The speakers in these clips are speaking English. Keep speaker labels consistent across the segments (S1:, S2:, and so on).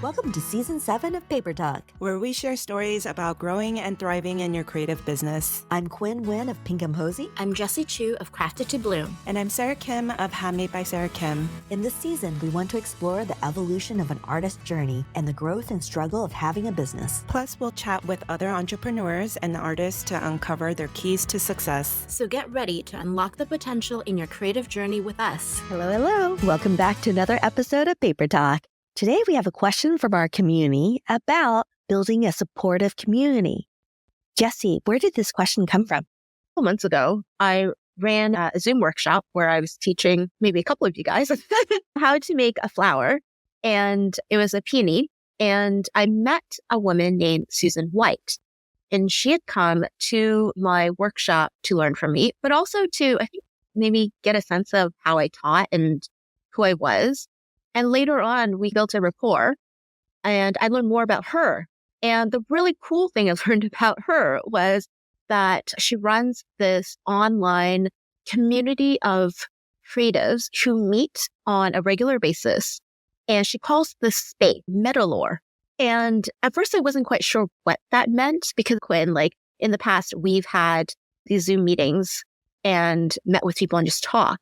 S1: Welcome to Season 7 of Paper Talk,
S2: where we share stories about growing and thriving in your creative business.
S1: I'm Quynh Nguyen of Pink & Posy.
S3: I'm Jessie Chui of Crafted to Bloom.
S2: And I'm Sara Kim of Handmade by Sara Kim.
S1: In this season, we want to explore the evolution of an artist's journey and the growth and struggle of having a business.
S2: Plus, we'll chat with other entrepreneurs and artists to uncover their keys to success.
S3: So get ready to unlock the potential in your creative journey with us.
S1: Hello. Welcome back to another episode of Paper Talk. Today, we have a question from our community about building a supportive community. Jessie, where did this question come from?
S4: Couple months ago, I ran a Zoom workshop where I was teaching maybe a couple of you guys how to make a flower. And it was a peony. And I met a woman named Susan White. And she had come to my workshop to learn from me, but also to, I think, maybe get a sense of how I taught and who I was. And later on, we built a rapport and I learned more about her. And the really cool thing I learned about her was that she runs this online community of creatives who meet on a regular basis. And she calls this space Metalore. And at first I wasn't quite sure what that meant because Quynh, in the past, we've had these Zoom meetings and met with people and just talked.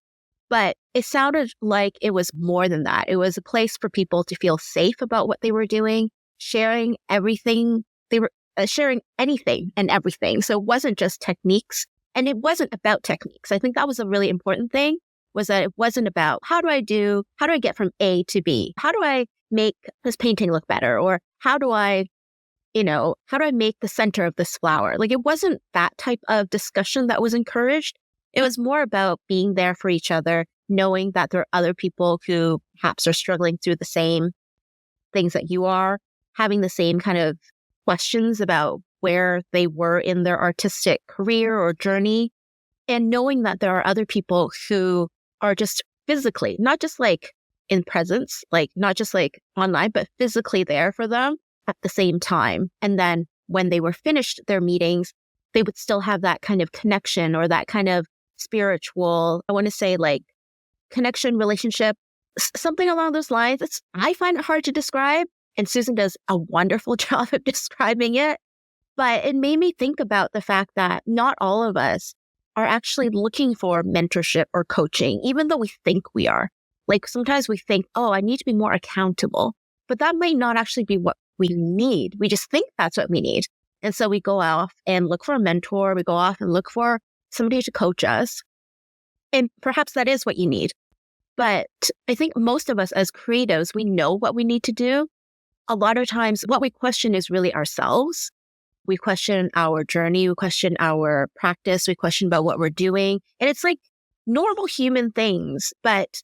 S4: But it sounded like it was more than that. It was a place for people to feel safe about what they were doing, sharing everything. They were sharing anything and everything. So it wasn't just techniques and it wasn't about techniques. I think that was a really important thing was that it wasn't about how do I get from A to B? How do I make this painting look better? Or how do I make the center of this flower? It wasn't that type of discussion that was encouraged. It was more about being there for each other, knowing that there are other people who perhaps are struggling through the same things that you are, having the same kind of questions about where they were in their artistic career or journey, and knowing that there are other people who are just physically, not just in presence, not just online, but physically there for them at the same time. And then when they were finished their meetings, they would still have that kind of connection or that kind of spiritual, I want to say connection, relationship, something along those lines. I find it hard to describe. And Susan does a wonderful job of describing it. But it made me think about the fact that not all of us are actually looking for mentorship or coaching, even though we think we are. Sometimes we think, I need to be more accountable. But that might not actually be what we need. We just think that's what we need. And so we go off and look for a mentor. We go off and look for somebody to coach us. And perhaps that is what you need. But I think most of us as creatives, we know what we need to do. A lot of times what we question is really ourselves. We question our journey. We question our practice. We question about what we're doing. And it's normal human things, but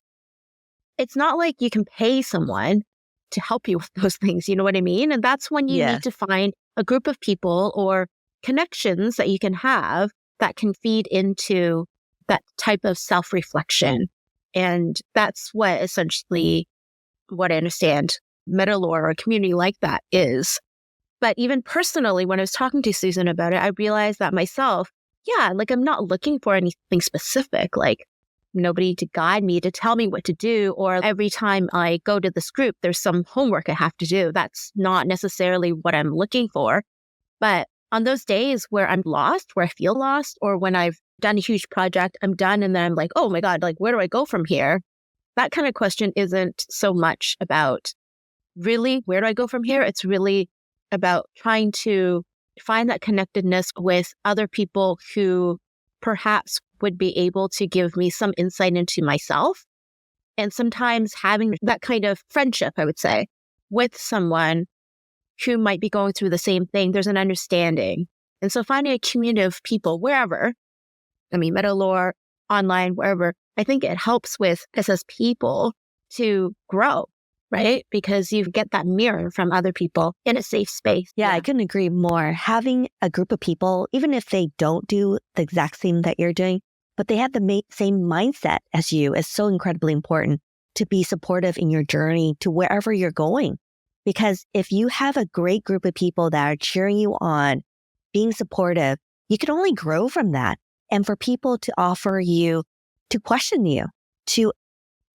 S4: it's not like you can pay someone to help you with those things. You know what I mean? And that's when you need to find a group of people or connections that you can have that can feed into that type of self-reflection. And that's what essentially what I understand Metalore or a community like that is. But even personally, when I was talking to Susan about it, I realized that myself, I'm not looking for anything specific, nobody to guide me, to tell me what to do, or every time I go to this group, there's some homework I have to do. That's not necessarily what I'm looking for. But on those days where I'm lost, where I feel lost, or when I've done a huge project, I'm done, and then I'm like, oh my God, where do I go from here? That kind of question isn't so much about really, where do I go from here? It's really about trying to find that connectedness with other people who perhaps would be able to give me some insight into myself. And sometimes having that kind of friendship, I would say, with someone who might be going through the same thing, there's an understanding. And so finding a community of people wherever, Metalore, online, wherever, I think it helps with us as people to grow, right? Because you get that mirror from other people in a safe space.
S1: Yeah, I couldn't agree more. Having a group of people, even if they don't do the exact same that you're doing, but they have the same mindset as you, is so incredibly important to be supportive in your journey to wherever you're going. Because if you have a great group of people that are cheering you on, being supportive, you can only grow from that. And for people to offer you, to question you, to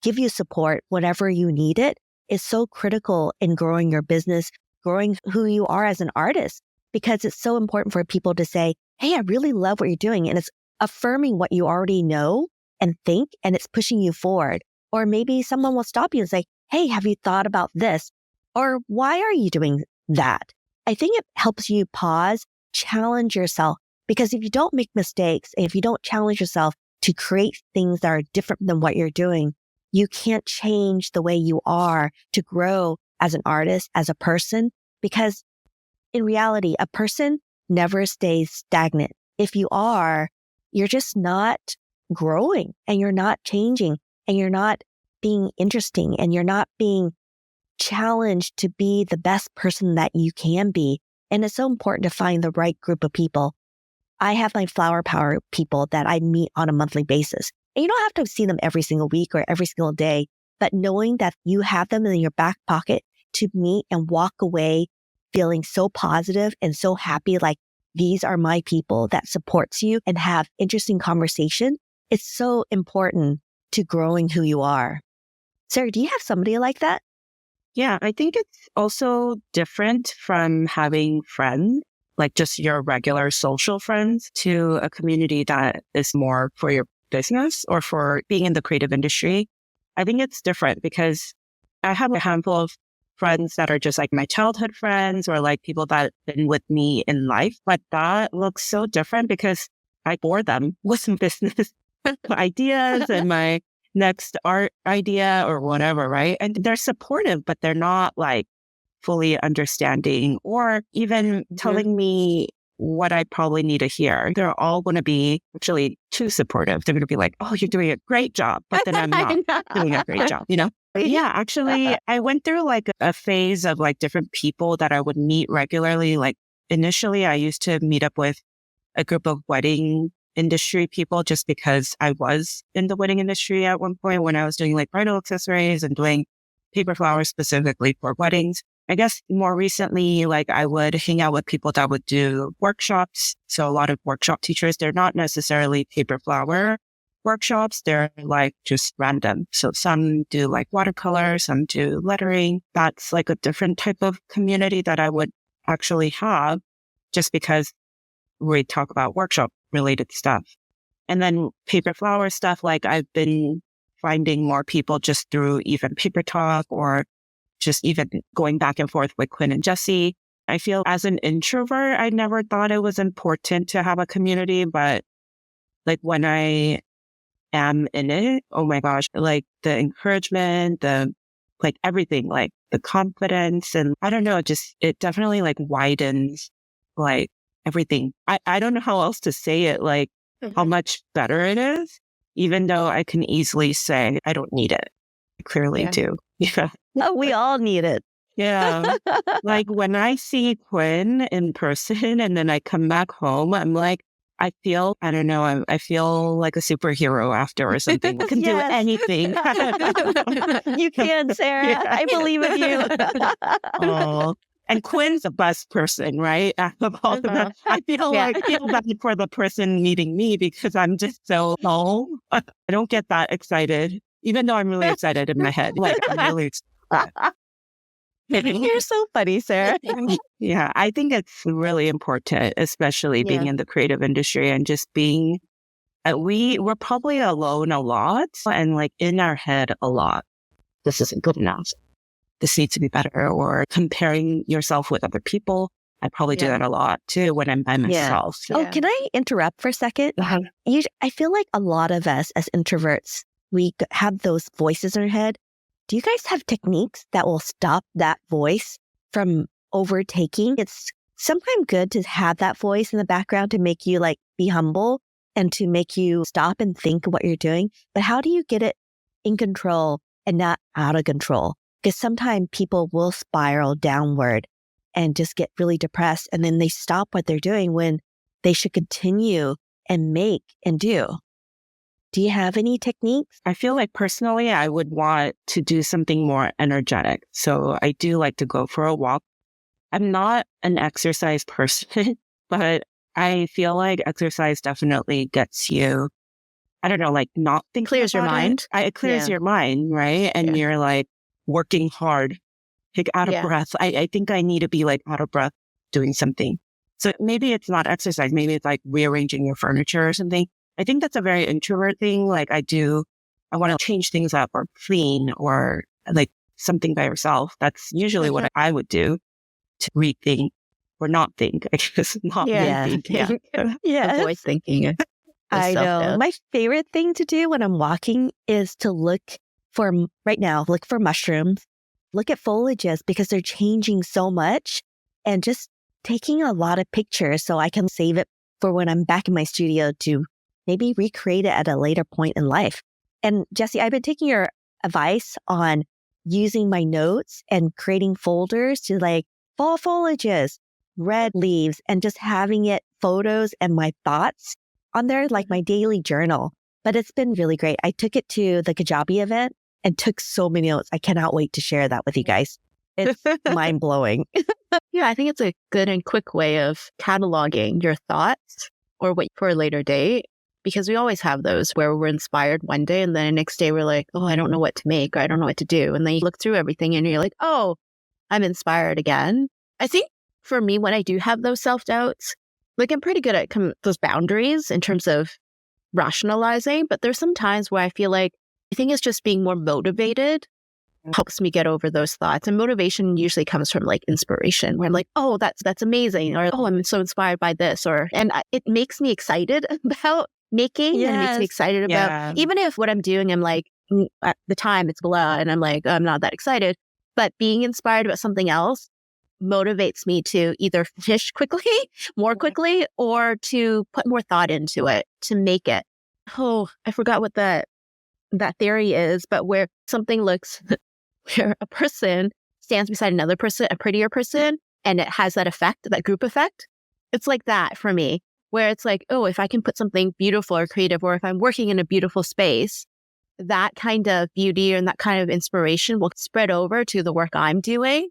S1: give you support whenever you need it, is so critical in growing your business, growing who you are as an artist, because it's so important for people to say, hey, I really love what you're doing. And it's affirming what you already know and think, and it's pushing you forward. Or maybe someone will stop you and say, hey, have you thought about this? Or why are you doing that? I think it helps you pause, challenge yourself, because if you don't make mistakes, and if you don't challenge yourself to create things that are different than what you're doing, you can't change the way you are to grow as an artist, as a person, because in reality, a person never stays stagnant. If you are, you're just not growing, and you're not changing, and you're not being interesting, and you're not being challenged to be the best person that you can be. And it's so important to find the right group of people. I have my flower power people that I meet on a monthly basis. And you don't have to see them every single week or every single day, but knowing that you have them in your back pocket to meet and walk away feeling so positive and so happy, like these are my people that supports you, and have interesting conversation. It's so important to growing who you are. Sarah, do you have somebody like that?
S2: Yeah, I think it's also different from having friends, like just your regular social friends, to a community that is more for your business or for being in the creative industry. I think it's different because I have a handful of friends that are just like my childhood friends, or like people that have been with me in life. But that looks so different because I bore them with some business ideas and my next art idea or whatever, right? And they're supportive, but they're not like fully understanding or even telling me what I probably need to hear. They're all going to be actually too supportive. They're going to be like, oh, you're doing a great job. But then I'm not doing a great job, you know? Yeah, actually, I went through like a phase of like different people that I would meet regularly. Like initially, I used to meet up with a group of wedding industry people just because I was in the wedding industry at one point when I was doing like bridal accessories and doing paper flowers specifically for weddings. I guess more recently, like I would hang out with people that would do workshops. So a lot of workshop teachers, they're not necessarily paper flower workshops. They're like just random. So some do like watercolor, some do lettering. That's like a different type of community that I would actually have just because we talk about workshop related stuff. And then paper flower stuff, like I've been finding more people just through even paper talk or just even going back and forth with Quynh and Jessie. I feel as an introvert, I never thought it was important to have a community, but like when I am in it, oh my gosh, like the encouragement, the like everything, like the confidence, and I don't know, it definitely like widens like everything. I don't know how else to say it, like how much better it is, even though I can easily say I don't need it. I clearly do. Yeah.
S1: Oh, we all need it.
S2: Yeah. Like when I see Quynh in person and then I come back home, I'm like, I don't know, I feel like a superhero after or something. I can do anything.
S1: You can, Sarah.
S2: Yeah.
S1: I believe in you.
S2: Oh. And Quinn's the best person, right? Out of all of them. I feel like I feel bad for the person meeting me because I'm just so dull. I don't get that excited, even though I'm really excited in my head. Like I'm really excited.
S1: You're so funny, Sarah.
S2: Yeah, I think it's really important, especially being in the creative industry and just being, we're probably alone a lot and like in our head a lot. This isn't good enough. This needs to be better, or comparing yourself with other people. I probably do that a lot too when I'm by myself.
S1: Yeah. Oh, can I interrupt for a second? I feel like a lot of us as introverts, we have those voices in our head. Do you guys have techniques that will stop that voice from overtaking? It's sometimes good to have that voice in the background to make you like be humble and to make you stop and think of what you're doing. But how do you get it in control and not out of control? Because sometimes people will spiral downward and just get really depressed, and then they stop what they're doing when they should continue and make and do. Do you have any techniques?
S2: I feel like personally, I would want to do something more energetic. So I do like to go for a walk. I'm not an exercise person, but I feel like exercise definitely gets you, I don't know, like not thinking
S4: Clears your
S2: about
S4: mind.
S2: It clears your mind, right? And you're like working hard, like out of breath. I think I need to be like out of breath doing something. So maybe it's not exercise. Maybe it's like rearranging your furniture or something. I think that's a very introvert thing. Like I want to change things up or clean or like something by yourself. That's usually what I would do to rethink or not think. I guess not rethinking.
S4: Avoid thinking.
S1: I know. My favorite thing to do when I'm walking is to look for mushrooms, look at foliages because they're changing so much, and just taking a lot of pictures so I can save it for when I'm back in my studio to maybe recreate it at a later point in life. And Jessie, I've been taking your advice on using my notes and creating folders to like fall foliages, red leaves, and just having it photos and my thoughts on there, like my daily journal. But it's been really great. I took it to the Kajabi event and took so many notes. I cannot wait to share that with you guys. It's mind blowing.
S4: Yeah, I think it's a good and quick way of cataloging your thoughts or wait for a later date, because we always have those where we're inspired one day and then the next day we're like, oh, I don't know what to make or I don't know what to do. And then you look through everything and you're like, oh, I'm inspired again. I think for me, when I do have those self-doubts, like I'm pretty good at those boundaries in terms of rationalizing, but there's some times where I feel like I think it's just being more motivated helps me get over those thoughts. And motivation usually comes from like inspiration, where I'm like, oh, that's amazing, or oh, I'm so inspired by this, it makes me excited about making, and it makes me excited about even if what I'm doing, I'm like at the time it's blah, and I'm like I'm not that excited, but being inspired about something else motivates me to either finish more quickly, or to put more thought into it to make it. Oh, I forgot what that theory is, but where something looks, where a person stands beside another person, a prettier person, and it has that effect, that group effect. It's like that for me, where it's like, oh, if I can put something beautiful or creative, or if I'm working in a beautiful space, that kind of beauty and that kind of inspiration will spread over to the work I'm doing.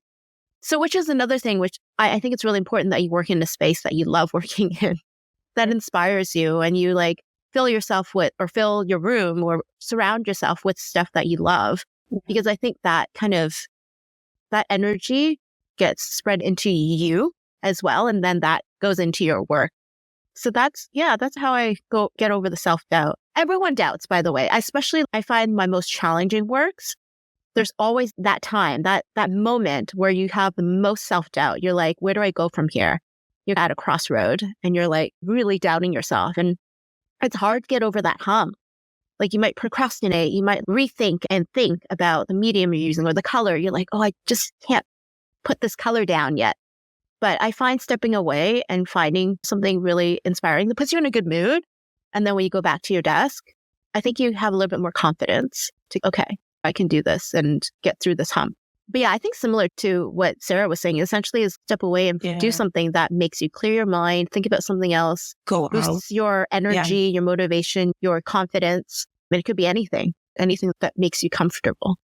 S4: So, which is another thing, which I think it's really important that you work in a space that you love working in, that inspires you, and you like fill yourself with, or fill your room or surround yourself with stuff that you love. Because I think that kind of, that energy gets spread into you as well. And then that goes into your work. So that's how I get over the self-doubt. Everyone doubts, by the way. I find my most challenging works, there's always that time, that moment where you have the most self-doubt. You're like, where do I go from here? You're at a crossroad and you're like really doubting yourself. And it's hard to get over that hump. Like you might procrastinate, you might rethink and think about the medium you're using or the color. You're like, oh, I just can't put this color down yet. But I find stepping away and finding something really inspiring that puts you in a good mood. And then when you go back to your desk, I think you have a little bit more confidence to, okay, I can do this and get through this hump. But yeah, I think similar to what Sarah was saying, essentially is step away and do something that makes you clear your mind, think about something else, boosts your energy, your motivation, your confidence. I mean, it could be anything that makes you comfortable,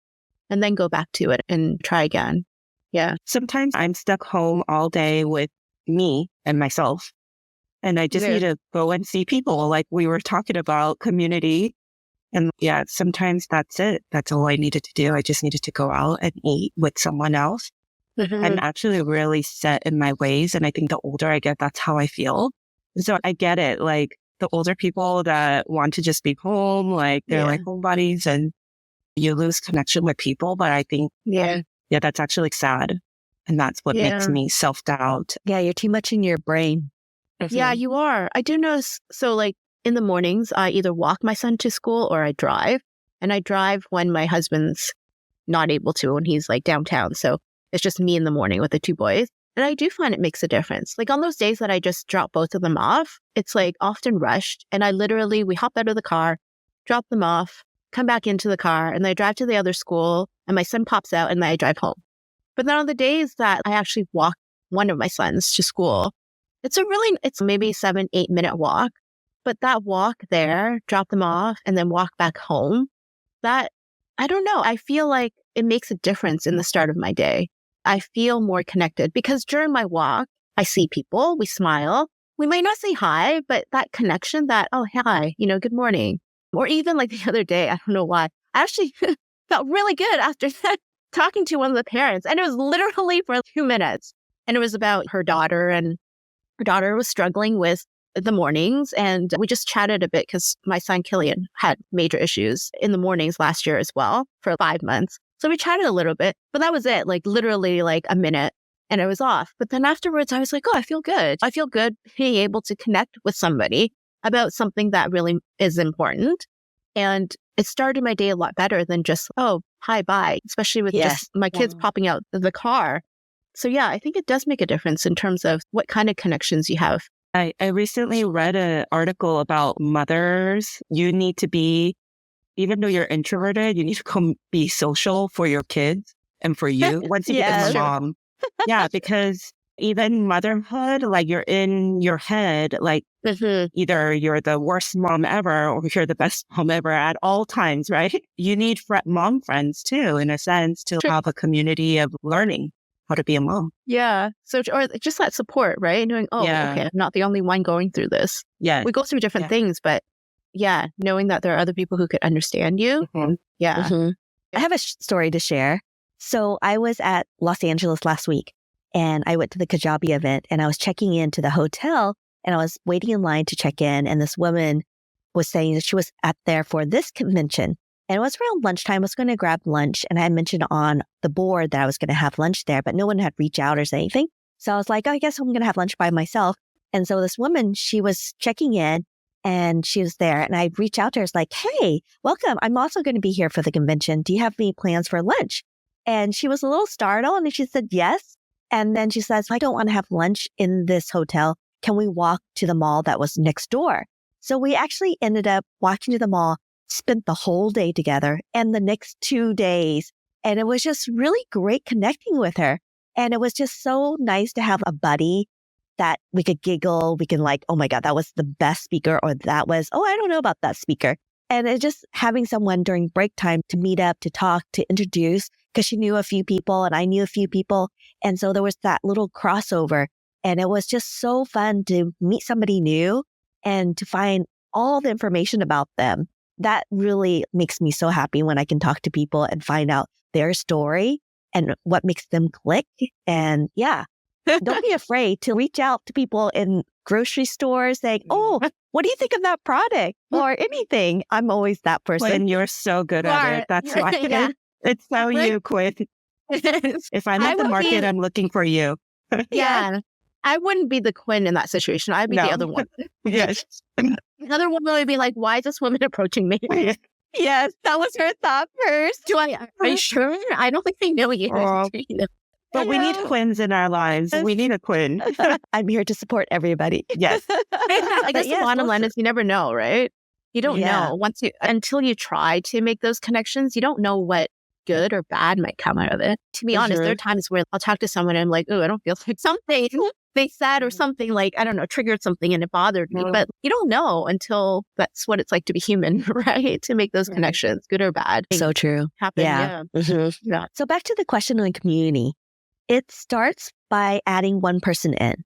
S4: and then go back to it and try again. Yeah.
S2: Sometimes I'm stuck home all day with me and myself, and I just need to go and see people, like we were talking about, community. And sometimes that's it. That's all I needed to do. I just needed to go out and eat with someone else and actually really set in my ways. And I think the older I get, that's how I feel. So I get it. Like the older people that want to just be home, like they're like homebodies, and you lose connection with people. But I think, that's actually sad. And that's what makes me self-doubt.
S1: Yeah, you're too much in your brain.
S4: Yeah, you are. I do notice. So like, in the mornings, I either walk my son to school or I drive. And I drive when my husband's not able to, when he's like downtown. So it's just me in the morning with the two boys. And I do find it makes a difference. Like on those days that I just drop both of them off, it's like often rushed. And we hop out of the car, drop them off, come back into the car, and then I drive to the other school, and my son pops out, and then I drive home. But then on the days that I actually walk one of my sons to school, it's maybe 7-8 minute walk. But that walk there, drop them off, and then walk back home, that, I don't know, I feel like it makes a difference in the start of my day. I feel more connected because during my walk, I see people, we smile. We might not say hi, but that connection that, oh, hi, good morning. Or even like the other day, I don't know why, I actually felt really good after that talking to one of the parents, and it was literally for 2 minutes. And it was about her daughter, and her daughter was struggling with the mornings. And we just chatted a bit because my son Killian had major issues in the mornings last year as well for 5 months. So we chatted a little bit, but that was it, like literally like a minute, and it was off. But then afterwards, I was like, oh, I feel good. I feel good being able to connect with somebody about something that really is important. And it started my day a lot better than just, oh, hi, bye, especially with just my kids popping out of the car. So yeah, I think it does make a difference in terms of what kind of connections you have.
S2: I recently read an article about mothers. You need to be, even though you're introverted, you need to come be social for your kids and for you once you become a mom. Yeah, because even motherhood, like you're in your head, like either you're the worst mom ever or you're the best mom ever at all times, right? You need mom friends too, in a sense, to have a community of learning how to be a mom.
S4: Yeah. So, or just that support, right? Knowing, okay, I'm not the only one going through this.
S2: Yeah.
S4: We go through different things, but knowing that there are other people who could understand you.
S1: I have a story to share. So I was at Los Angeles last week, and I went to the Kajabi event, and I was checking into the hotel, and I was waiting in line to check in. And this woman was saying that she was there for this convention. And it was around lunchtime. I was going to grab lunch, and I had mentioned on the board that I was going to have lunch there, but no one had reached out or said anything. So I was like, oh, I guess I'm going to have lunch by myself. And so this woman, she was checking in, and she was there. And I reached out to her. I was like, hey, welcome. I'm also going to be here for the convention. Do you have any plans for lunch? And she was a little startled, and she said, yes. And then she says, I don't want to have lunch in this hotel. Can we walk to the mall that was next door? So we actually ended up walking to the mall, spent the whole day together and the next 2 days. And it was just really great connecting with her. And it was just so nice to have a buddy that we could giggle. We can like, oh my God, that was the best speaker. Or that was, oh, I don't know about that speaker. And it's just having someone during break time to meet up, to talk, to introduce, because she knew a few people and I knew a few people. And so there was that little crossover. And it was just so fun to meet somebody new and to find all the information about them. That really makes me so happy when I can talk to people and find out their story and what makes them click. And don't be afraid to reach out to people in grocery stores saying, oh, what do you think of that product or anything? I'm always that person.
S2: And you're so good at it. That's why. It's so you, Quynh. If I'm at the market, I'm looking for you.
S4: I wouldn't be the Quynh in that situation. I'd be the other one.
S2: Yes.
S4: Another woman would be like, why is this woman approaching me?
S1: Yes, that was her thought first.
S4: Are you sure? I don't think they know you.
S2: But we need Quynh in our lives. We need a Quynh.
S1: I'm here to support everybody.
S2: Yes.
S4: I guess the bottom line is you never know, right? You don't know until you try to make those connections. You don't know what good or bad might come out of it. To be honest, there are times where I'll talk to someone and I'm like, oh, I don't feel like something they said or something like, I don't know, triggered something and it bothered me. But you don't know until that's what it's like to be human, right? To make those connections, good or bad.
S1: So true.
S4: Happen.
S1: So back to the question on the community. It starts by adding one person in.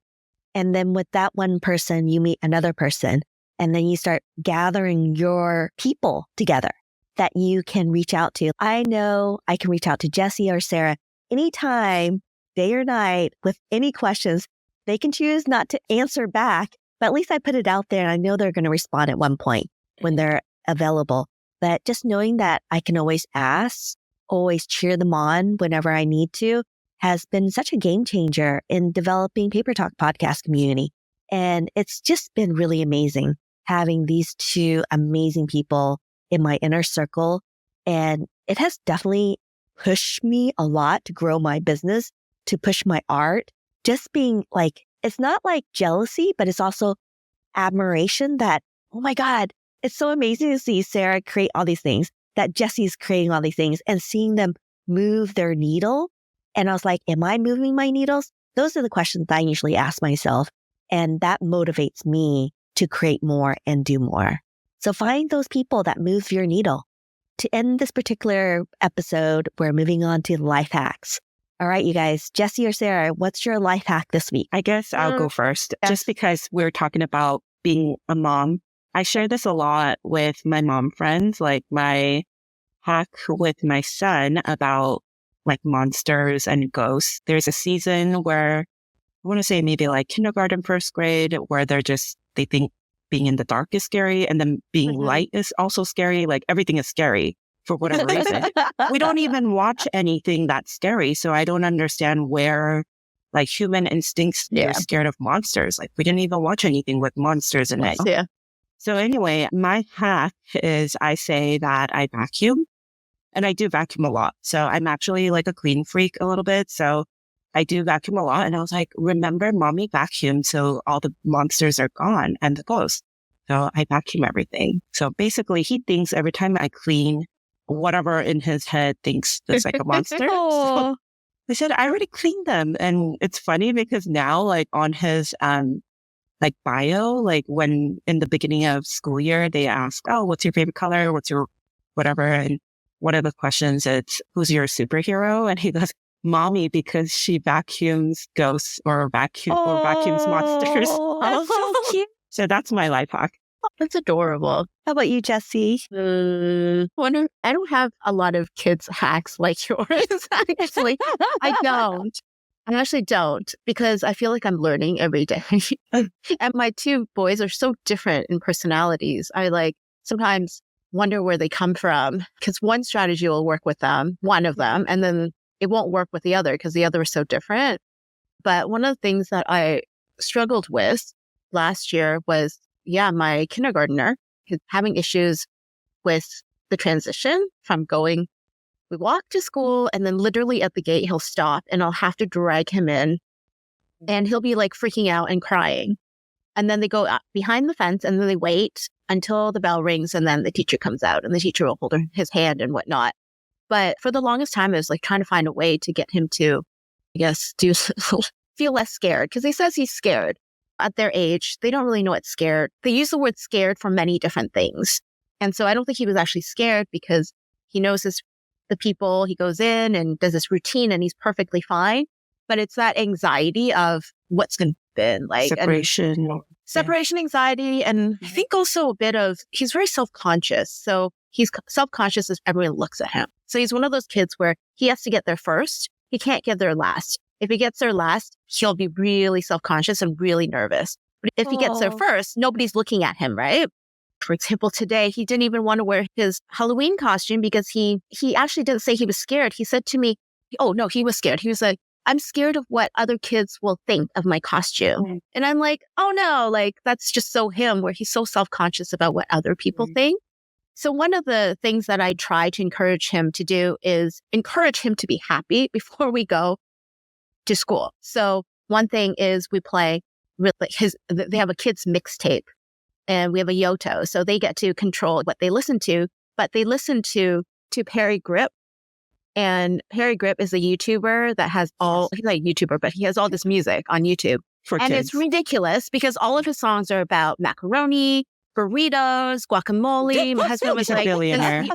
S1: And then with that one person, you meet another person. And then you start gathering your people together that you can reach out to. I know I can reach out to Jessie or Sarah anytime, day or night, with any questions. They can choose not to answer back, but at least I put it out there and I know they're going to respond at one point when they're available. But just knowing that I can always ask, always cheer them on whenever I need to, has been such a game changer in developing Paper Talk podcast community. And it's just been really amazing having these two amazing people in my inner circle. And it has definitely pushed me a lot to grow my business, to push my art. Just being like, it's not like jealousy, but it's also admiration that, oh my God, it's so amazing to see Sarah create all these things, that Jessie's creating all these things and seeing them move their needle. And I was like, am I moving my needles? Those are the questions I usually ask myself. And that motivates me to create more and do more. So find those people that move your needle. To end this particular episode, we're moving on to life hacks. All right, you guys, Jessie or Sarah, what's your life hack this week?
S2: I guess I'll go first. Just because we're talking about being a mom. I share this a lot with my mom friends, like my hack with my son about like monsters and ghosts. There's a season where I want to say maybe like kindergarten, first grade, where they think being in the dark is scary, and then being light is also scary. Like everything is scary for whatever reason. We don't even watch anything that's scary. So I don't understand where like human instincts, you're scared of monsters. Like we didn't even watch anything with monsters in it.
S4: Yeah.
S2: So anyway, my hack is I say that I vacuum, and I do vacuum a lot. So I'm actually like a clean freak a little bit. So I do vacuum a lot. And I was like, remember, mommy vacuumed, so all the monsters are gone and the ghosts. So I vacuum everything. So basically he thinks every time I clean, whatever in his head thinks that's like a monster. So I said, I already cleaned them. And it's funny because now like on his, like bio, like when in the beginning of school year, they ask, oh, what's your favorite color? What's your whatever? And one of the questions is, who's your superhero? And he goes, mommy, because she vacuums ghosts or vacuums monsters.
S1: That's so cute.
S2: So that's my life hack.
S4: That's adorable.
S1: How about you, Jessie?
S4: Wonder, I don't have a lot of kids hacks like yours. Actually, I don't. I actually don't, because I feel like I'm learning every day. And my two boys are so different in personalities. I like sometimes wonder where they come from, because one strategy will work with them, one of them, and then it won't work with the other because the other is so different. But one of the things that I struggled with last year was, my kindergartner is having issues with the transition from going. We walk to school, and then literally at the gate, he'll stop and I'll have to drag him in, and he'll be like freaking out and crying. And then they go behind the fence, and then they wait until the bell rings, and then the teacher comes out, and the teacher will hold his hand and whatnot. But for the longest time, I was like trying to find a way to get him to, I guess, feel less scared, because he says he's scared. At their age, they don't really know what's scared. They use the word scared for many different things. And so I don't think he was actually scared, because he knows the people, he goes in and does this routine and he's perfectly fine. But it's that anxiety of what's going to happen, like separation anxiety. And I think also a bit of, he's very self-conscious. So he's self-conscious as everyone looks at him. So he's one of those kids where he has to get there first. He can't get there last. If he gets there last, he'll be really self-conscious and really nervous. But if he gets there first, nobody's looking at him, right? For example, today, he didn't even want to wear his Halloween costume because he actually didn't say he was scared. He said to me, oh, no, he was scared. He was like, I'm scared of what other kids will think of my costume. Mm-hmm. And I'm like, oh, no, like that's just so him, where he's so self-conscious about what other people think. So one of the things that I try to encourage him to do is encourage him to be happy before we go to school. So one thing is we play they have a kids mixtape, and we have a Yoto. So they get to control what they listen to, but they listen to Perry Grip. And Perry Grip is a YouTuber that has he's not a YouTuber, but he has all this music on YouTube.
S2: For
S4: and
S2: kids.
S4: It's ridiculous because all of his songs are about macaroni, burritos, guacamole. My husband was like, he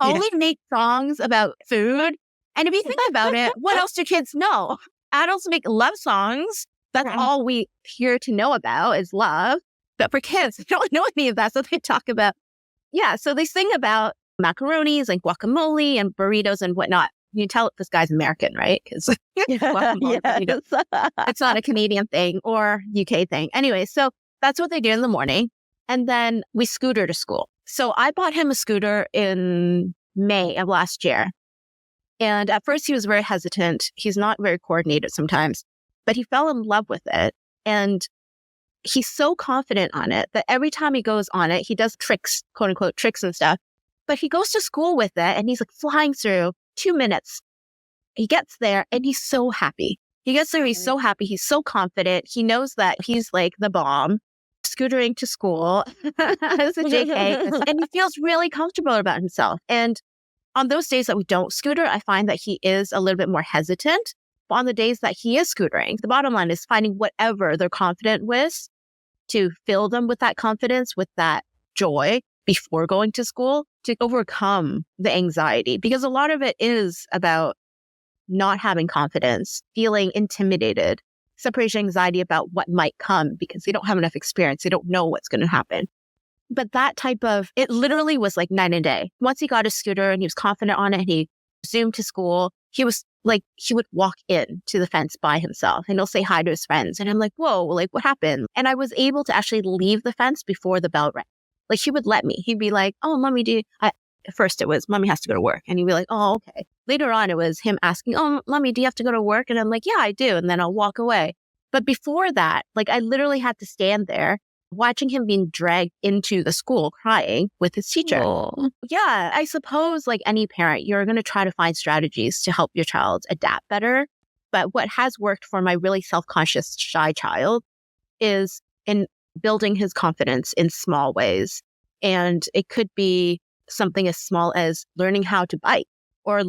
S4: only makes songs about food. And if you think about it, what else do kids know? Adults make love songs. That's all we hear to know about is love. But for kids, they don't know any of that. So they talk about, so they sing about macaronis and guacamole and burritos and whatnot. You can tell this guy's American, right? Because it's not a Canadian thing or UK thing. Anyway, so that's what they do in the morning. And then we scooter to school. So I bought him a scooter in May of last year. And at first he was very hesitant. He's not very coordinated sometimes, but he fell in love with it. And he's so confident on it that every time he goes on it, he does tricks, quote unquote, tricks and stuff. But he goes to school with it and he's like flying through 2 minutes. He gets there and he's so happy. He gets there, he's so happy. He's so confident. He knows that he's like the bomb, scootering to school as a JK. And he feels really comfortable about himself. And on those days that we don't scooter, I find that he is a little bit more hesitant. But on the days that he is scootering, the bottom line is finding whatever they're confident with to fill them with that confidence, with that joy before going to school to overcome the anxiety. Because a lot of it is about not having confidence, feeling intimidated, separation anxiety about what might come because they don't have enough experience. They don't know what's going to happen. But that type of, it literally was like night and day. Once he got a scooter and he was confident on it and he zoomed to school, he would walk in to the fence by himself and he'll say hi to his friends. And I'm like, whoa, like what happened? And I was able to actually leave the fence before the bell rang. Like he would let me. He'd be like, oh, mommy, at first it was, mommy has to go to work. And he'd be like, oh, okay. Later on, it was him asking, oh, mommy, do you have to go to work? And I'm like, yeah, I do. And then I'll walk away. But before that, like I literally had to stand there watching him being dragged into the school crying with his teacher.
S1: Oh.
S4: Yeah, I suppose like any parent, you're going to try to find strategies to help your child adapt better. But what has worked for my really self-conscious, shy child is in building his confidence in small ways. And it could be something as small as learning how to bike or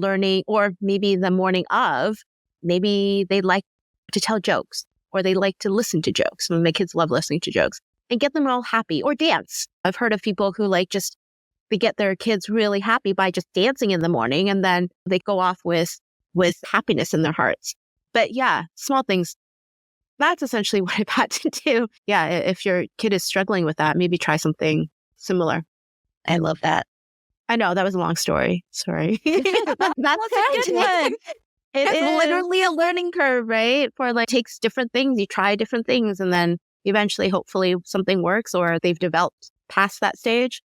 S4: maybe the morning of, maybe they like to tell jokes or they like to listen to jokes. My kids love listening to jokes. And get them all happy or dance. I've heard of people who they get their kids really happy by just dancing in the morning and then they go off with happiness in their hearts. But yeah, small things. That's essentially what I've had to do. Yeah, if your kid is struggling with that, maybe try something similar.
S1: I love that.
S4: I know that was a long story. Sorry.
S1: That's a good one.
S4: It's literally a learning curve, right? For takes different things. You try different things and then eventually, hopefully something works or they've developed past that stage.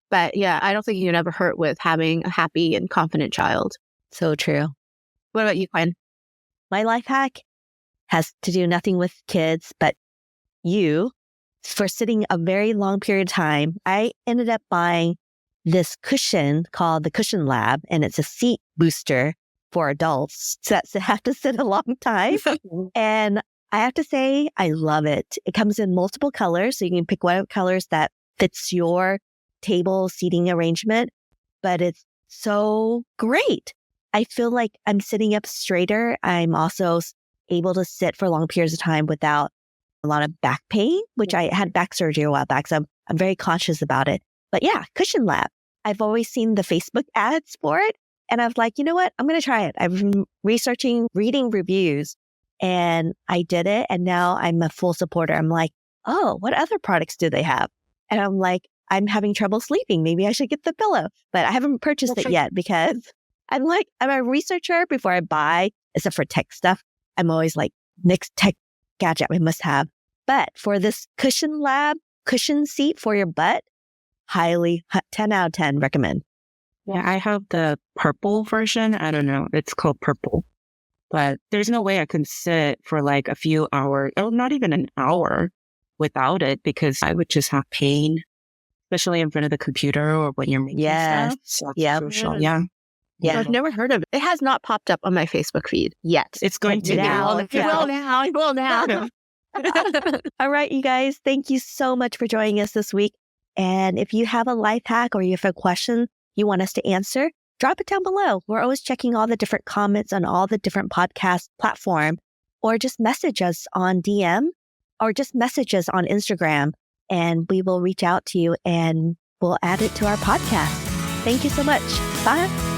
S4: But yeah, I don't think you can ever hurt with having a happy and confident child.
S1: So true.
S4: What about you, Quynh?
S1: My life hack has to do nothing with kids, but for sitting a very long period of time, I ended up buying this cushion called the Cushion Lab, and it's a seat booster for adults that have to sit a long time. And I have to say, I love it. It comes in multiple colors, so you can pick whatever colors that fits your table seating arrangement, but it's so great. I feel like I'm sitting up straighter. I'm also able to sit for long periods of time without a lot of back pain, which I had back surgery a while back, so I'm very conscious about it. But yeah, Cushion Lab. I've always seen the Facebook ads for it, and I was like, you know what? I'm going to try it. I've been reading reviews, and I did it, and now I'm a full supporter. I'm like, oh, what other products do they have? And I'm like, I'm having trouble sleeping. Maybe I should get the pillow. But I haven't purchased it yet because I'm a researcher before I buy, except for tech stuff. I'm always like, next tech gadget I must have. But for this Cushion Lab cushion seat for your butt, highly 10 out of 10 recommend.
S2: Yeah, I have the purple version. I don't know. It's called purple. But there's no way I can sit for a few hours, or not even an hour without it because I would just have pain, especially in front of the computer or when you're making stuff. So it's crucial. Yeah.
S1: Yeah.
S4: I've never heard of it. It has not popped up on my Facebook feed yet.
S2: It's going to
S1: now.
S4: It will now.
S1: All right, you guys, thank you so much for joining us this week. And if you have a life hack or you have a question you want us to answer, drop it down below. We're always checking all the different comments on all the different podcast platforms, or just message us on DM or just message us on Instagram, and we will reach out to you and we'll add it to our podcast. Thank you so much. Bye.